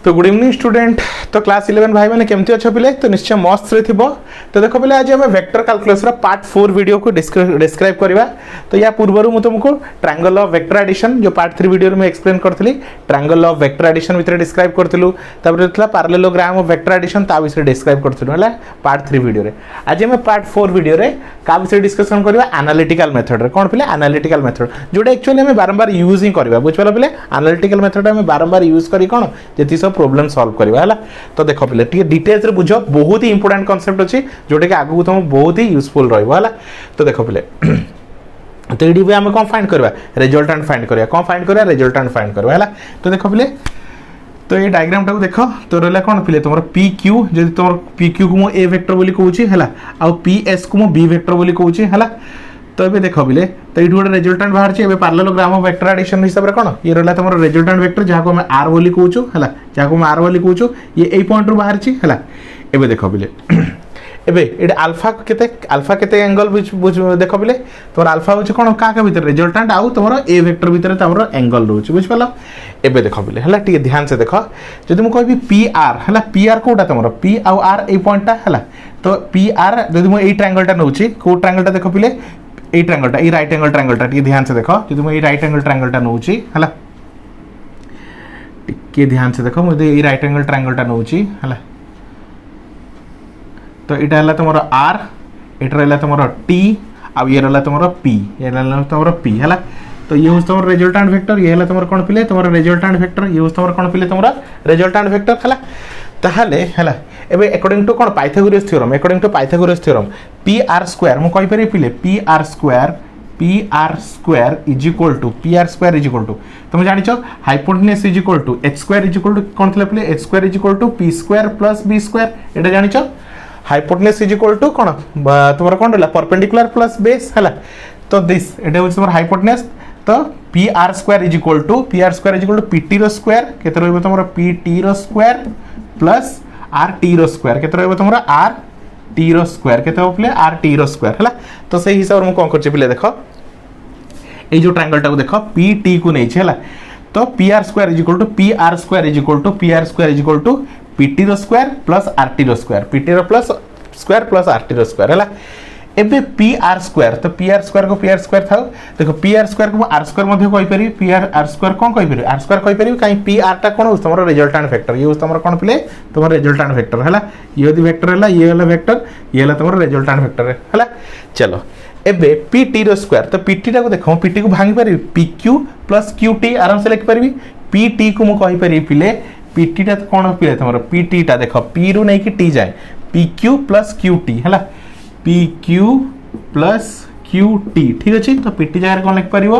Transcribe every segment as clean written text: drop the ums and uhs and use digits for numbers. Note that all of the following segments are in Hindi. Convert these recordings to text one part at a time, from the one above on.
तो गुड इवनिंग स्टूडेंट। तो क्लास 11 भाई मैंने केमती अच्छे पिले तो निश्चय मस्त रे थिबो। तो देखो पिले आज हम वेक्टर कैलकुलस रा पार्ट 4 वीडियो को डिस्क्राइब करबा। तो या पूर्वरु मु तुमको ट्रायंगल ऑफ वेक्टर एडिशन जो पार्ट 3 वीडियो में एक्सप्लेन करथली, ट्रायंगल ऑफ वेक्टर एडिशन भितर डिस्क्राइब करथलु, तापर थला पैरेललोग्राम ऑफ वेक्टर एडिशन ता विषय डिस्क्राइब करथलु हला पार्ट 3 वीडियो रे। आज हम पार्ट 4 वीडियो रे का विषय डिस्कशन करबा एनालिटिकल मेथड रे। कोन पिले एनालिटिकल मेथड जोडा एक्चुअली हम बारंबार यूज ही करबा। बुझपाला पिले एनालिटिकल मेथड हम बारंबार यूज करी कोन जेति सब प्रॉब्लम सॉल्व करबा हला। तो देखो पिले टी डिटेल्स रे बुझो, बहुत ही इंपोर्टेंट कांसेप्ट अछि जोटे के आगु तुम बहुत ही यूजफुल रहबो हला। तो देखो पिले तो एडी भी हम कोन फाइंड करबा रिजल्टेंट फाइंड करबा। कोन फाइंड करबा रिजल्टेंट फाइंड करबा हला। तो देखो पिले तो ये डायग्राम टाको देखो तो रहला कोन पिले तुमर PQ जदि तुमर PQ को मो A वेक्टर बोली कहूची हला आ PS को मो B वेक्टर बोली कहूची हला। तो ये देखो बिले तो ये गोटे रिजल्टेंट बाहर छे। पैरेललोग्राम ऑफ वेक्टर एडिशन हिसाब रे कोन ये रहला तुमर रिजल्टेंट वेक्टर जहा को हम R बोली कहूचू हला, जहा को हम R बोली कहूचू ये ए पॉइंट रो बाहर छी हला। एबे देखो बिले एबे एड अल्फा केते एंगल देखो बिले तोर अल्फा होची कोन का के भीतर रिजल्टेंट आउ तोर ए वेक्टर भीतर तोर एंगल रहउची बुझ पालो। एबे देखो बिले हला टिके ध्यान से देखो जदि मु कहबी PR हला PR कोटा तोर P आउ R ए पॉइंटटा हला। तो PR जदि मु ए ट्रायंगलटा नउची को ट्रायंगलटा देखो बिले ए ट्रायंगलटा ए राइट एंगल ट्रायंगलटा टिके ध्यान से देखो जदि मु ए राइट एंगल ट्रायंगलटा नउची हला टिके ध्यान से देखो मु ए राइट एंगल ट्रायंगलटा नउची हला। तो इटा हला तुमरो R इटा रहला तुमरो T आ ये रहला तुमरो P ये रहला तुमरो P हला। तो ये होस तुमरो रिजल्टेंट वेक्टर ये हला तुमरो कोन पिले तुमरो रिजल्टेंट वेक्टर ये होस तुमरो कोन पिले तुमरो रिजल्टेंट वेक्टर हला। ताहाले हला एबे अकॉर्डिंग टू कोन पाइथागोरस थ्योरम PR स्क्वायर मु कहि परि पिले PR square is equal to तुम जानि छ hypotenuse is equal to h square is equal to कोन थले पिले h square is equal to p square plus b square एटा जानि छ हाइपोटेन्यूज इज इक्वल टू कोन तुमरा कोन रहला परपेंडिकुलर प्लस बेस हला। तो दिस एटा होछ तुमरा हाइपोटेन्यूज। तो PR square is equal to PT रो स्क्वायर केते रहबो तुमरा PT रो स्क्वायर प्लस RT रो स्क्वायर केते रहबो तुमरा RT रो स्क्वायर केते हो पिले RT रो स्क्वायर हला। तो सही हिसाब रे मु कोन करछि पिले देखो ए जो ट्रायंगल टा को देखो PT को नै छै हला। तो PR square is equal to PT रो स्क्वायर प्लस RT रो स्क्वायर PT रो प्लस स्क्वायर प्लस RT रो स्क्वायर हला। एबे PR स्क्वायर तो PR स्क्वायर को PR स्क्वायर थाउ देखो PR स्क्वायर को R स्क्वायर मध्ये कहि परि PR स्क्वायर कोन कहि परि R स्क्वायर कहि परि काई PR टा कोन होस तमरो रिजल्टेंट वेक्टर ये होस तमरो कोन पिले तमरो रिजल्टेंट वेक्टर हला। ये यदि वेक्टर हला ये हला वेक्टर ये हला तमरो रिजल्टेंट वेक्टर हला। चलो एबे PT रो स्क्वायर तो PT टा को देखो PT को भांगी परि PQ प्लस QT आराम से लिख परबी। PT को मु कहि परि पिले PT टा कोन पिले तमरो PT टा देखो P रु नै कि T जाय PQ प्लस QT हला PQ प्लस QT ठीक अछि। तो PT जगह कोन लिख परिबो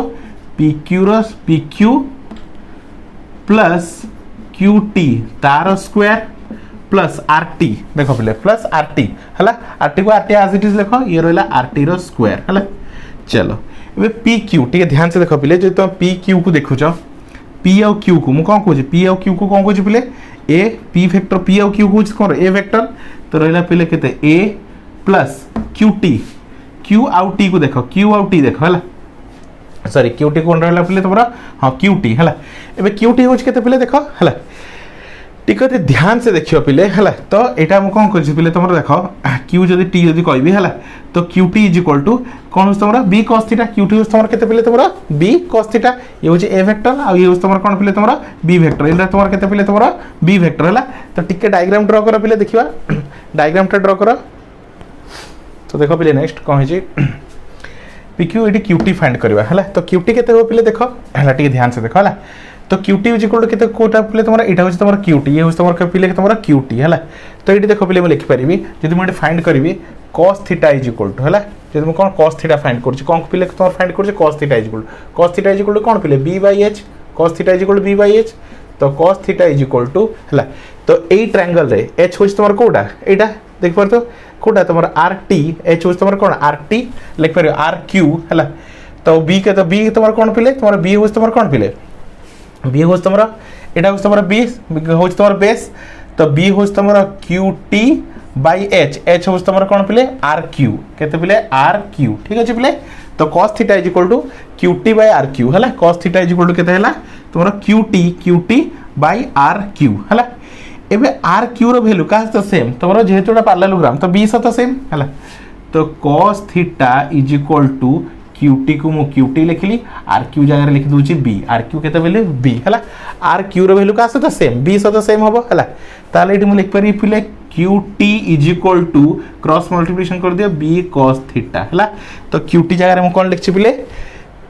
PQ प्लस QT तार स्क्वायर प्लस RT देखो पहले प्लस RT हला। RT को RT एज इट इज देखो ये रहला RT रो स्क्वायर हला। चलो एबे PQ ठीक है ध्यान से देखो पहले जो तुम PQ को देखु छ P और Q को मु कोन कहू P और Q को कोन कहू पहले A P वेक्टर P और Q को कोन A वेक्टर तो रहला पहले केते A प्लस QT Q आउ T को देखो Q आउ T देखो हला सॉरी QT कोन रहला पहले तमरा हां QT हला। एबे QT होछ केते पहले देखो हला टिकते ध्यान से देखियो पहले हला। तो एटा हम कोन करछि पहले तमरा देखो Q जदी T जदी कहबी हला तो QT इज इक्वल टू कोन होस तमरा B cos थीटा QT होस तमरा केते पहले तमरा B cos थीटा ये होछ A वेक्टर आ ये होस तमरा कोन पहले तमरा B वेक्टर एला तमरा केते पहले तमरा B वेक्टर हला। तो टिके डायग्राम ड्रा करो पहले देखिबा डायग्राम टा ड्रा करो। तो देखो पहले नेक्स्ट कौन है PQ एटी QT फाइंड करबा हला। तो QT केते हो पहले देखो हला टिके ध्यान से देखो हला। तो QT इज इक्वल टू केते कोटा पहले तमरा एटा होछ तमरा QT ये होछ तमरा पहले तमरा QT हला। तो एटी देखो पहले मैं लिख परिबी जदि मैं फाइंड करबी cos theta is equal to हला जदि मैं कोन cos थीटा फाइंड करछि कोन पहले तमरा फाइंड करछि cos theta is equal to कोन पहले B/H cos theta is equal to B/H। तो cos theta is equal to हला। तो ए ट्रायंगल रे H होछ तमरा कोटा एटा देख परतो कोटा तमरा RT H होछ तमरा कोन RT लिख परियो RQ हला। तो B के तो B तमरा कोन पहले तमरा B होछ तमरा कोन पहले B होछ तमरा एटा होछ तमरा B होछ तमरा बेस। तो B होछ तमरा QT बाय H H होछ तमरा कोन पहले RQ केते पहले RQ ठीक अछि पहले। तो cos theta is equal to QT by RQ हला। cos theta is equal to केते हला तमरा QT बाय RQ हला। एबे आर क्यू रो वैल्यू का तो सेम तमरो जेहेतु पैरेललोग्राम तो बी सहित सेम है तो cos theta is equal to QT को मु क्यूटी लिखली आर क्यू जगह लिखि दूची बी आर क्यू केते बेले बी हला आर क्यू रो वैल्यू का सहित सेम बी सहित सेम हबो हला ताले एटी मु लिख पारी पिले QT is equal to cross multiplication कर दियो बी cos थीटा हला तो क्यूटी जगह मु कोन लिखछि पिले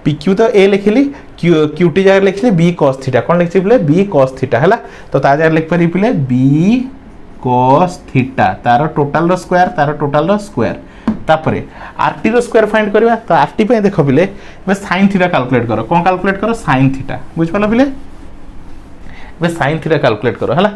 PQ तो ए लिखली क्यूटी जगह लिखले बी cos थीटा कोन लिखछि पिले बी cos थीटा हला तो ता जगह लिख पारी पिले बी cos थीटा तार टोटल रो स्क्वायर तापरे आरटी रो स्क्वायर फाइंड करबा तो आरटी पे देखो पिले बे sin थीटा कैलकुलेट करो कोन कैलकुलेट करो sin थीटा बुझ पालो पिले बे sin थीटा कैलकुलेट करो हला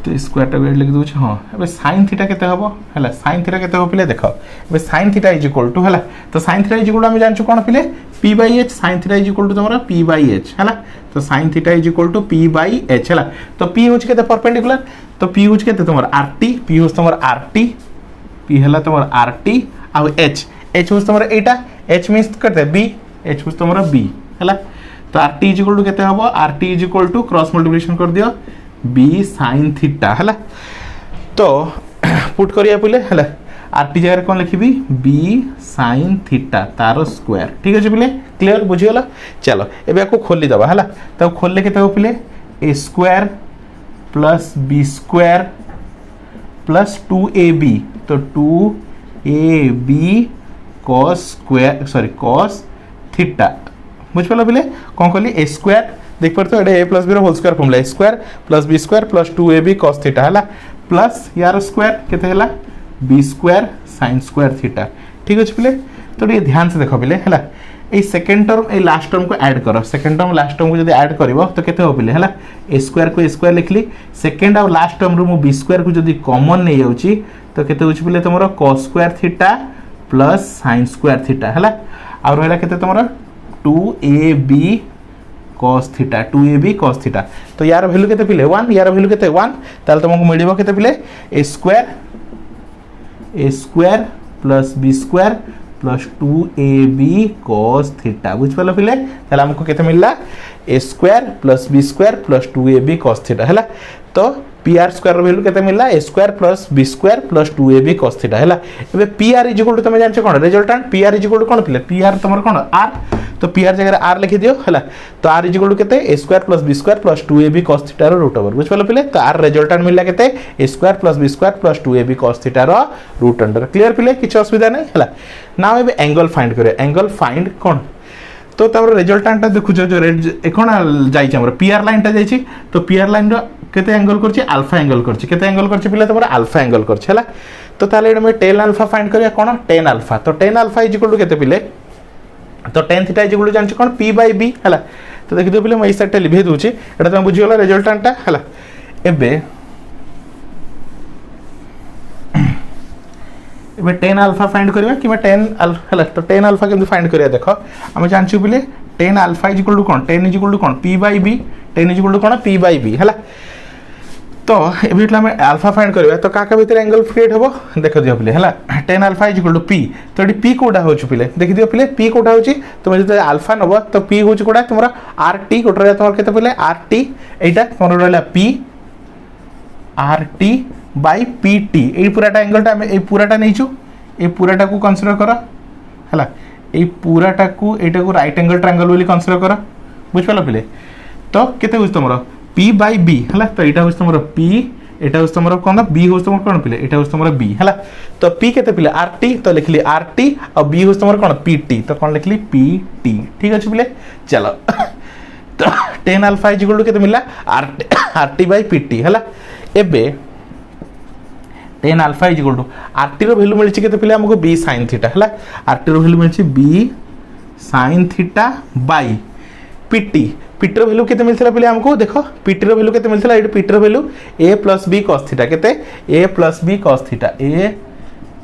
तो स्क्वायर टा लिख दउछ हां बे sin थीटा केते हबो हला sin थीटा केते हो पिले देखो बे sin theta is equal to हला तो sin theta is equal to हम जानछु कोन पिले p by h sin theta is equal to तमरा p by h हला तो sin theta is equal to p by h हला तो p होछ केते परपेंडिकुलर तो p होछ केते तमरा rt p होछ तमरा rt p हला तमरा rt आ h होछ तमरा एटा h मींस करते b h होछ तमरा b हला तो rt इज इक्वल टू केते हबो rt is equal to cross multiplication कर दियो b sin थीटा हला तो पुट करिया पले हला आरटी जगह कोन लिखिबी b sin थीटा तारो स्क्वायर ठीक अछि पले क्लियर बुझि गेला चलो एबे को खोली दबा हला तो खोलले केते हो पले a square plus b square plus 2ab तो 2ab cos square sorry cos theta बुझ पालो पले कोन कहली a स्क्वायर देख पर तो ए प्लस बी रो whole square formula square plus b square plus 2ab cos theta हला प्लस यार स्क्वायर केते हला b square sin square theta ठीक अछि पिले तो ये ध्यान से देखो पिले हला ए सेकंड टर्म ए लास्ट टर्म को ऐड करो सेकंड टर्म लास्ट टर्म को जदी ऐड करबो तो केते हो पिले हला a स्क्वायर को a स्क्वायर लिखली सेकंड और लास्ट टर्म रो मु b स्क्वायर को जदी कॉमन नै जाउची तो केते होछि पिले तमरो cos square theta plus sin square theta हला और रहला केते तमरो 2ab cos theta 2ab cos theta तो यार वैल्यू केते पिले 1 यार वैल्यू केते 1 ताल तुमको मिलिबो केते पिले a square plus b square plus 2ab cos theta बुझ पालो पिले ताल हमको केते मिलला a square plus b square plus 2ab cos theta हला तो pr स्क्वायर रो वैल्यू केते मिलला a square plus b square plus 2ab cos theta हला एबे pr इज इक्वल टू तुम जानछ कोन resultant pr is equal to कोन पिले pr तमर कोन r तो pr जगह r लिखि दियो हला तो r इज इक्वल टू केते a square plus b square plus 2ab cos theta रो रूट ओवर बुझ पालो पिले तो r रिजल्टेंट मिलला केते a square plus b square plus 2ab cos theta रो रूट अंडर क्लियर पिले किछ असुविधा नै हला नाउ एबे एंगल फाइंड करे एंगल फाइंड कोन तो तमरो रिजल्टेंट देखु जो कोन जाई हमर pr लाइन ता जाई तो pr लाइन रो केते एंगल करछि अल्फा एंगल करछि केते एंगल करछि पिले तमरो अल्फा एंगल करछि हला तो ताले एमे tan अल्फा फाइंड करिया कोन tan अल्फा तो tan alpha is equal to केते पिले तो tan theta is equal to जानछि कोन p by b हला तो देखि दो पिले मैं इस साइड लिभे दोछि एटा तुम बुझि गेला रिजल्टेंट ता हला एबे tan अल्फा फाइंड करिया कि मैं tan अल्फा हला तो tan अल्फा केम फाइंड करिया देखो हम जानछु पिले tan alpha is equal to कोन tan इज इक्वल टू कोन p by b tan is equal to कोन p by b हला तो एबे हम अल्फा फाइंड करबा तो काका भीतर एंगल क्रिएट हबो देखो दियो पिले हला tan alpha is equal to p तो एडी p कोडा होछु पिले देखि दियो पिले p कोडा होछि तुम जते अल्फा नबो तो p होछु कोडा तुमरा rt कोडरा तमर केते पिले rt एटा तमर रहला p rt by pt ए पूराटा एंगलटा ए पूराटा नैछु ए पूराटा को कंसीडर करो हला ए पूराटा को एटा को राइट एंगल ट्रायंगल बोली कंसीडर करो बुझ पालो पिले तो केते होछ तमरो p by b हला तो एटा होछ तमरो p एटा होछ तमरो कोन b होछ तमरो कोन पिले एटा होछ तमरो b हला तो p केते पिले rt तो लिखली rt और b होछ तमरो कोन pt तो कोन लिखली pt ठीक अछि पिले चलो तो tan alpha is equal to केते मिला rt by pt हला एबे tan alpha is equal to rt रो वैल्यू मिलछि केते पिले हमको b sin थीटा हला rt रो वैल्यू मिलछि b sin theta by pt pt रो वैल्यू केते मिलथला पिले हमको देखो pt रो वैल्यू केते मिलथला एटा pt रो value a + b cos theta केते a + b cos theta a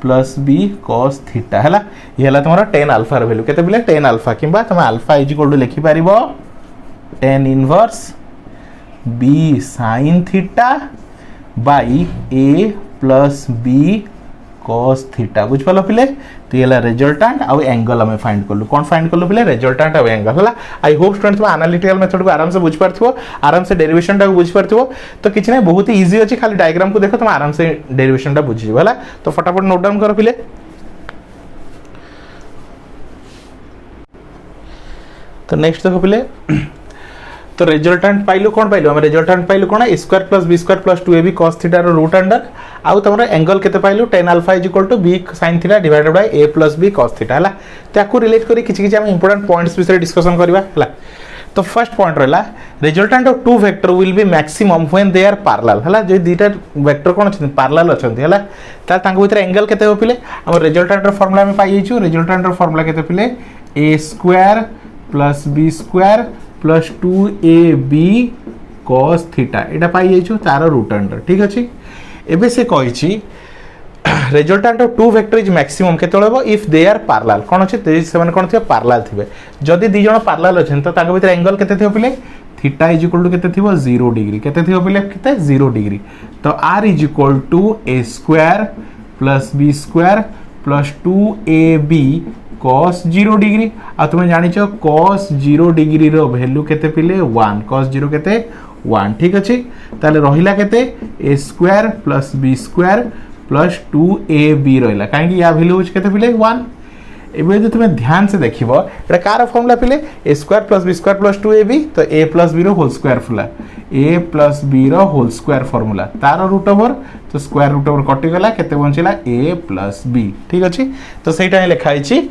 + b cos theta हला ये हला तमरा tan अल्फा रो वैल्यू केते पिले tan अल्फा किबा तम अल्फा इज इक्वल टू लिखि परिबो tan inverse b sin theta bye a + b cos theta बुझ पालो पिले तो ये रिजल्टेंट आउ एंगल हमें फाइंड करलु कौन फाइंड करलु पिले रिजल्टेंट आउ एंगल हला आई होप स्टूडेंट्स में एनालिटिकल मेथड को आराम से बुझ पारथिबो आराम से डेरिवेशन टा बुझ पारथिबो तो किछ नै बहुत ही इजी अछि खाली डायग्राम को देखो तुम आराम से डेरिवेशन टा बुझिबो हला तो फटाफट नोट डाउन करो पिले तो नेक्स्ट देखो पिले तो रिजल्टेंट पाइलु कौन पाइलु हम रिजल्टेंट पाइलु कौन a square plus b square plus 2ab cos theta रो रूट अंडर आउ तमरा एंगल केते पाइलु tan alpha is equal to b sin theta divided by a plus b cos theta हला ताकू रिलेट करी किछि हम इंपोर्टेंट पॉइंट्स विषय डिस्कशन करबा हला तो फर्स्ट पॉइंट रहला resultant of two vector will be maximum when they are parallel हला जे दीटा वेक्टर कोन अछि पैरेलल अछंती हला ता तांको भीतर एंगल केते हो पिले हम रिजल्टेंट रो फार्मूला में पाइ छु रिजल्टेंट रो फार्मूला केते पिले a square plus b square plus 2ab cos theta एटा पाई जाइछो तार रूट अंडर ठीक अछि एबे से कहिछि resultant of two vector is maximum केते होबो इफ दे आर पैरेलल कोन अछि ते से माने कोन थिबे पैरेलल थिबे जदी दी जण पैरेलल अछन तो ताके भीतर एंगल केते थिबो पिले थीटा इज इक्वल टू केते थिबो 0 डिग्री केते थिबो पिले केते 0 डिग्री तो r is equal to a square plus b square plus 2ab cos 0 degree आ तुम जानि छ cos 0 डिग्री रो वैल्यू केते पिले 1 cos 0 केते 1 ठीक अछि ताले रहिला केते a square plus b square plus 2ab रहिला काहे कि या वैल्यू होछ केते पिले 1 एबे जे तुम ध्यान से देखिबो एटा कार फार्मूला पिले a square plus b square plus 2ab तो a प्लस b रो होल स्क्वायर फुला a प्लस b रो होल स्क्वायर फार्मूला तार रूट ओवर तो स्क्वायर रूट ओवर कटि गला केते बंचिला a प्लस b ठीक अछि तो सेटा ही लिखा आइछि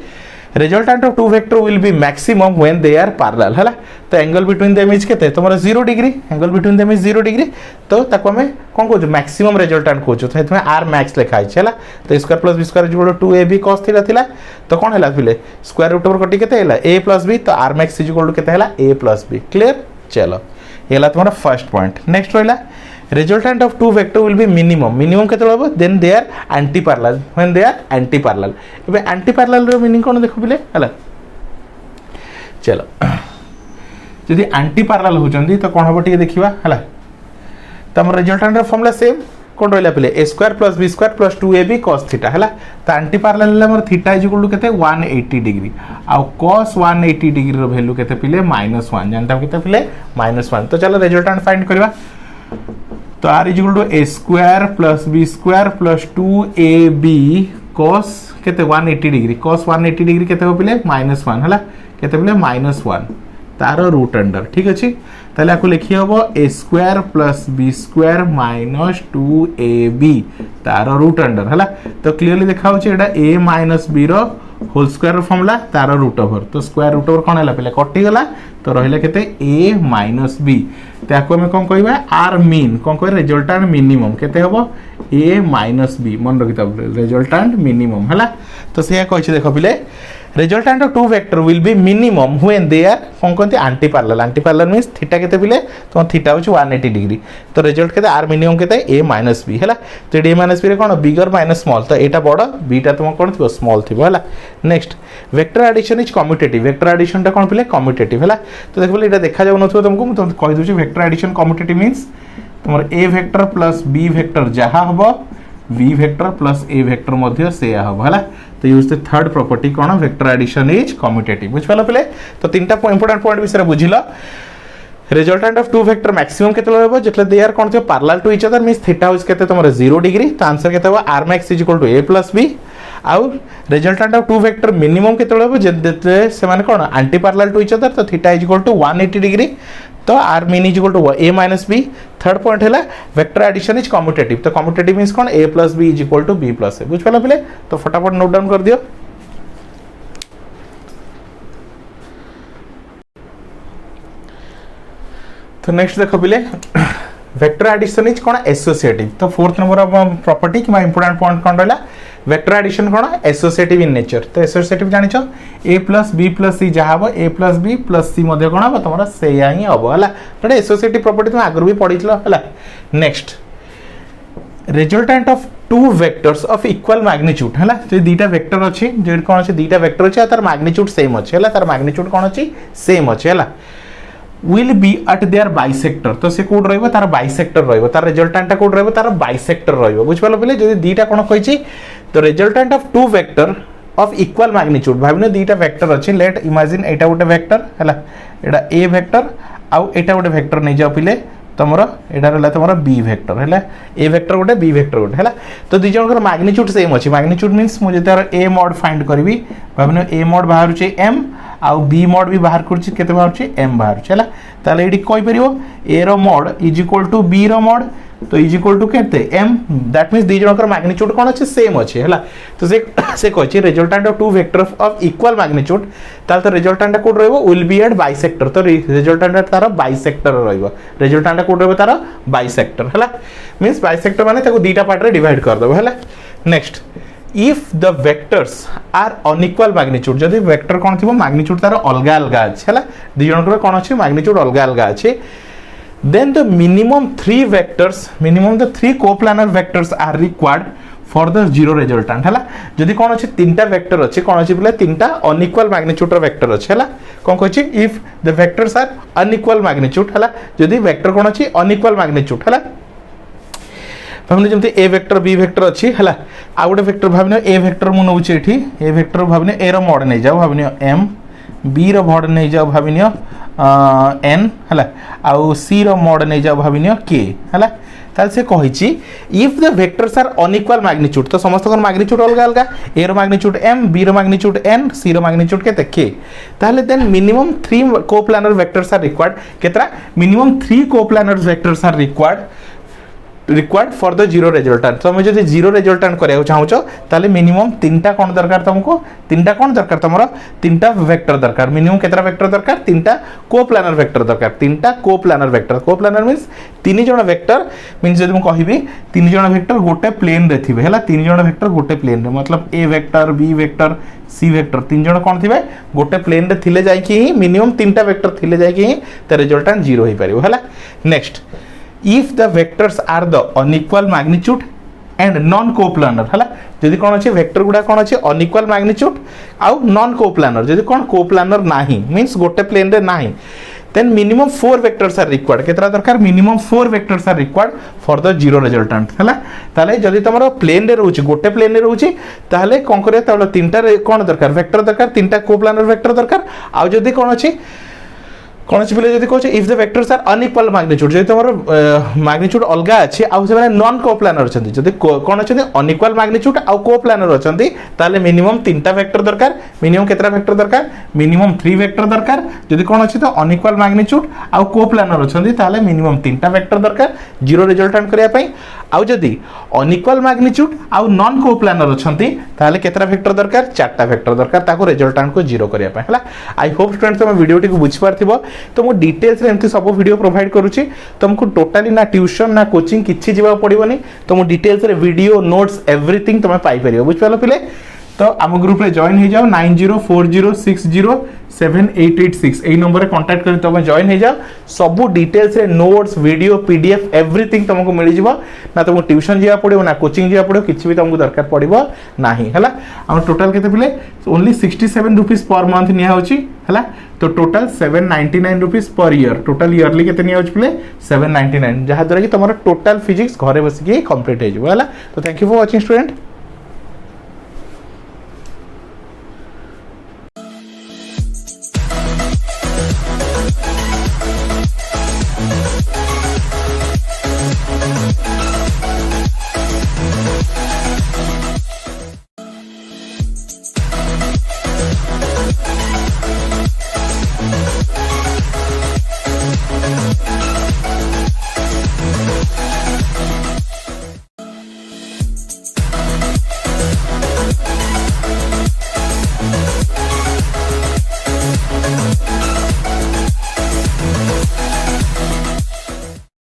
resultant of two vector will be maximum when they are parallel हला तो एंगल बिटवीन देम इज केते तमरा 0 degree angle between them is 0 degree तो ताको हमें कोन कहू मैक्सिमम रिजल्टेंट कहू तो एतमे r मैक्स लिखा आइछ हला तो square plus b square equal to 2ab cos theta थिला तो कोन हला पिले स्क्वायर रूट ओवर कटि केते हला a प्लस b तो r max is equal to केते हला a प्लस b क्लियर चलो ये हला तुम्हारा फर्स्ट पॉइंट नेक्स्ट रहला resultant of two vector will be minimum केते होबो then they are anti parallel when they are anti parallel एबे एंटी पैरेलल रो मीनिंग कोन देखो बिले हला चलो जदी एंटी पैरेलल हो जंदी तो कोन होबो टिके देखिबा हला त हमर रिजल्टेंट रो फार्मूला सेम कोन रहला पिले a square plus b square plus 2ab cos theta हला त एंटी पैरेलल हमर थीटा इज इक्वल टू केते 180 डिग्री आ cos 180 डिग्री रो वैल्यू केते पिले -1 जानता केते पिले -1 तो चलो रिजल्टेंट फाइंड करबा तो r is equal to a square plus b square plus 2ab cos केते 180 डिग्री cos 180 डिग्री केते हो पिले -1 हला केते पिले -1 तार रूट अंडर ठीक अछि ताले आको लिखि हबो a square plus b square minus 2ab तार रूट अंडर हला तो क्लियरली देखाउ छै एटा a माइनस b रो होल स्क्वायर फार्मूला तार रूट ओवर तो स्क्वायर रूट ओवर कोन हला पहिले कटि गला तो रहिला केते a माइनस b ताको हम कोन कहबा r मीन कोन कहबा रिजल्टेंट मिनिमम केते हबो a माइनस b मन रखिता रिजल्टेंट मिनिमम हला तो से कहै छै देखो पहिले resultant of two vector will be minimum when they are कोन कहते एंटी पैरेलल मींस थीटा केते पिले तो थीटा होछ 180 डिग्री तो रिजल्ट केते r मिनिमम केते a माइनस b हला तो a माइनस b रे कोन बिगर माइनस स्मॉल तो एटा बड़ b टा तुम कोन थिबो स्मॉल थिबो हला next vector addition is commutative vector addition टा कोन पिले कम्यूटेटिव हला तो देखबो एटा देखा जाउ नथो तुमको मैं कहि दउ छी वेक्टर एडिशन कम्यूटेटिव मींस तुमर a vector plus b vector जहा हबो v vector plus a vector मध्ये से हबो हला तो यूज द थर्ड प्रॉपर्टी कोन वेक्टर एडिशन इज कम्यूटेटिव बुझ पालो पले तो तीनटा इंपोर्टेंट पॉइंट विषय बुझिलो resultant of two vector maximum केते होबो जेतले दे आर कोन the parallel to each other means theta is केते तमरे 0 डिग्री तो आंसर केते होबो r max is equal to a plus b आउ resultant of two vector minimum केते होबो जेते से माने कोन anti parallel to each other तो theta is equal to 180 degree तो r min is equal to a minus b third point हैला वेक्टर एडिशन इज कम्यूटेटिव तो कम्यूटेटिव मींस कोन a plus b is equal to b plus a बुझ पालो पले तो फटाफट नोट डाउन कर दियो तो नेक्स्ट देखो पिले वेक्टर एडिशन इज कोन एसोसिएटिव तो फोर्थ नंबर प्रॉपर्टी कि इंपोर्टेंट पॉइंट कोन रहला वेक्टर एडिशन कोन एसोसिएटिव इन नेचर तो एसोसिएटिव जानि छ a plus b plus c जहा हबो a plus b plus c मध्ये कोन हबो तमरा सेया ही हबो हला तो एसोसिएटिव प्रॉपर्टी तुम आगर भी पढितलो हला next resultant of two vectors of equal magnitude हला जे दीटा वेक्टर अछि जे कोन अछि दीटा वेक्टर अछि तार मैग्नीट्यूड सेम अछि हला तार मैग्नीट्यूड कोन अछि सेम अछि हला will be at their bisector तो से कोड रहइबो तार बाइसेक्टर रहइबो तार रिजल्टेंट टा कोड रहइबो तार बाइसेक्टर रहइबो बुझ पालो पहिले जदी दीटा कोन कहिछि तो resultant of two vector of equal magnitude भाबिनो दीटा वेक्टर अछि लेट इमेजिन एटा गोटे वेक्टर हला एटा ए वेक्टर आउ एटा गोटे वेक्टर नै जाओ पिले तमरो एटा रहला तमरो बी वेक्टर हैला ए वेक्टर गोटे बी वेक्टर गोटे हैला तो दि जणकर मैग्नीट्यूड सेम अछि मैग्नीट्यूड मींस मु जेतार ए मॉड फाइंड करबी भाबिनो ए मॉड बाहर छै m आउ बी मॉड भी बाहर करछि केते बाहर छै m बाहर छै हैला ताले एडी कहि परिबो a रो mod is equal to b रो मॉड तो इज इक्वल टू केते m दैट मींस दि जणकर मैग्नीट्यूड कोन अछि सेम अछि हैला तो से कहछि resultant of two vector of equal magnitude ताल तो रिजल्टेंट कोड रहइबो विल बी एट बाइसेक्टर तो रिजल्टेंट तार बाइसेक्टर रहइबो रिजल्टेंट कोड रहइबो तार बाइसेक्टर हैला मींस बाइसेक्टर माने ताको दीटा पार्ट रे डिवाइड कर दबो हैला next if the vectors are unequal magnitude जदि वेक्टर कोन थिबो मैग्नीट्यूड तार अलगा अलगा अछि हैला दि जणकर कोन अछि मैग्नीट्यूड अलगा अलगा अछि then the minimum the three coplanar vectors are required for the zero resultant हैला जदि कोन अछि तीनटा वेक्टर अछि कोन अछि बोले तीनटा अनइक्वल मैग्नीट्यूड रो वेक्टर अछि हैला कोन कहछि if the vectors are unequal magnitude हैला जदि वेक्टर कोन अछि अनइक्वल मैग्नीट्यूड हैला भाबिनो जेमते ए वेक्टर बी वेक्टर अछि हैला आ गोटे वेक्टर भाबिनो ए वेक्टर मु नउछि एठी ए वेक्टर भाबिनो ए रो मॉड नै जाओ भाबिनो m b रो मॉड नै जाओ भाबिनो n हैला आ c रो मॉड नै जाओ भाबिनो k हैला ताल से कहिछि if the vectors are unequal magnitude तो समस्त को मैग्नीट्यूड अलगा अलगा a रो मैग्नीट्यूड m b रो मैग्नीट्यूड n c रो मैग्नीट्यूड केते k ताले then minimum 3 coplanar vectors are required केतरा minimum 3 coplanar vectors are required for the zero resultant तो जब जीरो रिजल्टेंट करिया चाहूचो ताले मिनिमम तीनटा कोन दरकार तुमको तीनटा कोन दरकार तमरो तीनटा वेक्टर दरकार मिनिमम केतरा वेक्टर दरकार तीनटा कोप्लानर वेक्टर दरकार तीनटा कोप्लानर मींस तीन जण वेक्टर मींस जदि म कहिबी तीन जण वेक्टर गोटे प्लेन रे थिबे हैला तीन जण वेक्टर गोटे प्लेन रे मतलब A vector B vector C vector तीन जण कोन थिबे गोटे प्लेन रे थिले जाय कि मिनिमम तीनटा वेक्टर थिले जाय कि त रिजल्टेंट जीरो होई परिबो हैला next if the vectors are the unequal magnitude and non coplanar हैला जदि कोन अछि वेक्टर गुडा कोन अछि unequal magnitude आउ non coplanar जदि कोन coplanar नाही मींस गोटे प्लेन रे नाही then minimum 4 vectors are required केतरा दरकार minimum 4 vectors are required for the zero resultant हैला ताले जदि तमरो प्लेन रे रहउछि गोटे प्लेन रे रहउछि ताले कोन करे ताले तीनटा कोन दरकार वेक्टर दरकार तीनटा कोप्लानर वेक्टर दरकार आउ जदि कोन अछि कोन अछि बोले जदि कहै if the vectors are unequal magnitude जदि तमरो मैग्नीट्यूड अलगा अछि आ से माने नॉन कोप्लानर अछंती जदि कोन अछि अनइक्वल मैग्नीट्यूड आ कोप्लानर अछंती ताले मिनिमम तीनटा वेक्टर दरकार मिनिमम केतरा वेक्टर दरकार मिनिमम 3 वेक्टर दरकार जदि कोन अछि तो अनइक्वल मैग्नीट्यूड आ कोप्लानर अछंती ताले मिनिमम तीनटा वेक्टर दरकार जीरो रिजल्टेंट करिया पई आ जदि अनइक्वल मैग्नीट्यूड आ नॉन कोप्लानर अछंती ताले केतरा वेक्टर दरकार चारटा वेक्टर दरकार ताको रिजल्टेंट को जीरो करिया पई हला आई होप स्टूडेंट तुम वीडियो टी को बुझ पारथिबो तो मो डिटेल्स रे एमती सब वीडियो प्रोवाइड करूची तुमको टोटली ना ट्यूशन ना कोचिंग किछि जीवा पड़िबोनी तो मो डिटेल्स रे वीडियो नोट्स एवरीथिंग तुम पाई परिबो बुझ पालो पिले तो आम ग्रुप रे जॉइन हो जाओ 9040607886 एई नंबर रे कांटेक्ट कर तुम जॉइन हो जाओ सब डिटेल्स रे नोट्स वीडियो पीडीएफ एवरीथिंग तुमको मिल जिवो ना तुमको ट्यूशन जीवा पड़िबो ना कोचिंग जीवा पड़िबो किछि भी तुमको दरकार पड़िबो नाही हला हम टोटल केते पिले ओनली 67 रुपीस पर मंथ निया होची हला तो total 799 rupees per year total yearly केते निया होची पिले 799 जहा द्वारा कि तुम्हारा टोटल फिजिक्स घरे बसी के कंप्लीट हो जिवो हला तो thank you for watching student.